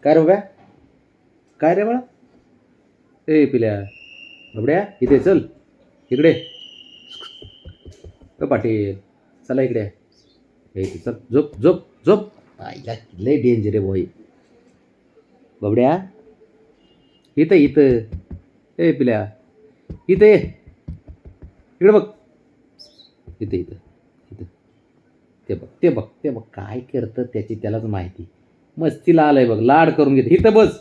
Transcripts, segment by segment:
काय रे बाबा? काय रे बाळा? ए पिल्या बाबड्या, इथे चल, इकडे. पाटील चला इकडे. हे चल, झोप झोप झोप. आईला लय डेंजर आहे भाई. बाबड्या इथं इथं. ए पिल्या इथे ये. इकडे बघ. इथे इथं इथं. ते बघ ते बघ ते बघ काय करतं त्याची त्यालाच माहिती. मस्तीला आलंय बघ, लाड करून घेते. इथं बस.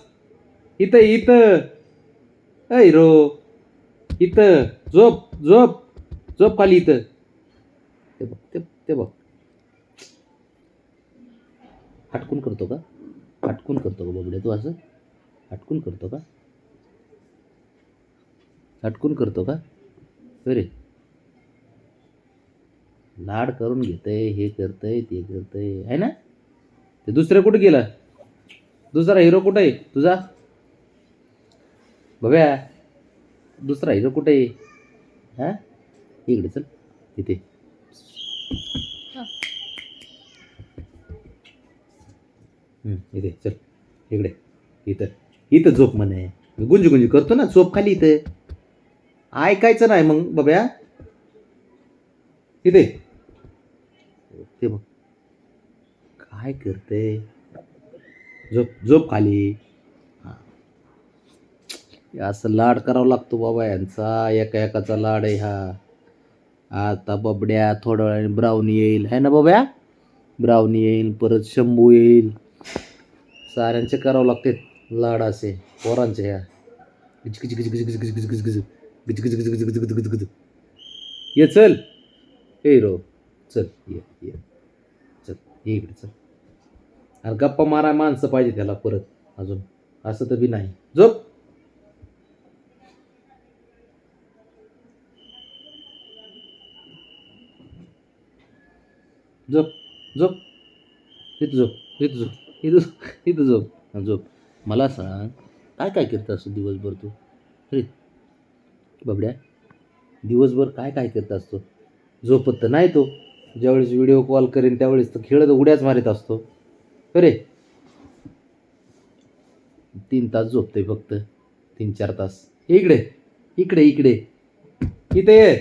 इथं इथं. ऐ रो इथं. झोप झोप झोप खाली इथं. ते बघ ते बघ. हटकून करतो का? हटकून करतो का बाबड्या तू असं? हटकून करतो का? हटकून करतो का? अरे लाड करून घेतय, हे करतय ते करतय आहे ना. ते दुसरं कुठं गेलं? दुसरा हिरो कुठं आहे तुझा? बघ्या दुसरा हिरो कुठे आहे? हा इकडे चल. इथे इथे चल. इकडे इथं. इथं झोप म्हणे. मी गुंजी गुंजी करतो ना, झोप खाली इथं. ऐकायचं नाही मग बघ्या. इथे ते बघ काय करते. झोप झोप खाली. असं लाड करावं लागतो बाबा यांचा. एका एकाचा लाड आहे हा. आता बबड्या थोड्या वेळाने ब्राउनी येईल है ना बाब्या. ब्राउनी येईल, परत शंभू येईल. साऱ्यांचे करावं लागते लाड असे पोरांचे ह्या. ये चल. ए रो चल. ये ये चल. ये इकडे चल. अरे गप्पा मारा माणसं पाहिजे त्याला परत अजून. असं तर बी नाही. झोप. झोप झोप. इथं झोप. इथं झोप. इथं झोप. झोप. मला सांग काय काय करत असतो दिवसभर तू? अरे बाबड्या दिवसभर काय काय करत असतो? झोपत तर नाही तो. ज्यावेळेस व्हिडिओ कॉल करेन त्यावेळेस तर खेळत उड्याच मारित असतो. अरे 3 तास झोपतोय फक्त. 3-4 तास. इकडे इकडे इकडे. इथे ये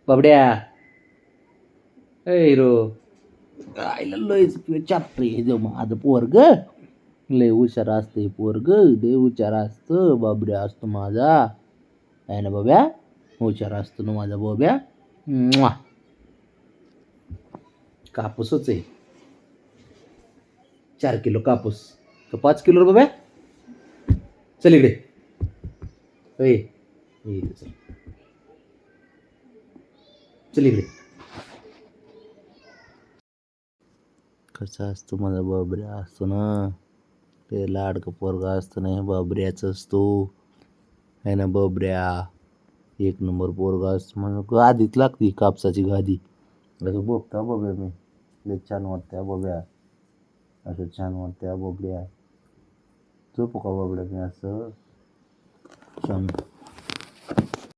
बाबड्या. ए हिरो आईला लयच चापटं हे जो माझं पोरग. लय हुशार असते पोरग. लय हुशार असतं बाबड्या असतो माझा. आहे ना बाब्या. हुशार असतो ना माझा बाब्या. कापूसच आहे. 4 किलो कापूस. तो 5 किलो बाब्या. चल इकडे. ए चल. चल इकडे. कसा असतो माझा बाबऱ्या असतो ना. ते लाडकं पोरगा असतो ना, बाबऱ्याच असतो आहे ना बाबऱ्या. 1 नंबर पोरगा असतो म्हणून गादीच लागते कापसाची गादी. असं बघता बाब्या मी. लय छान वाटत्या बाब्या. असं छान वाटत्या बाबड्या. झोपू का बाबड्या मी असं छान.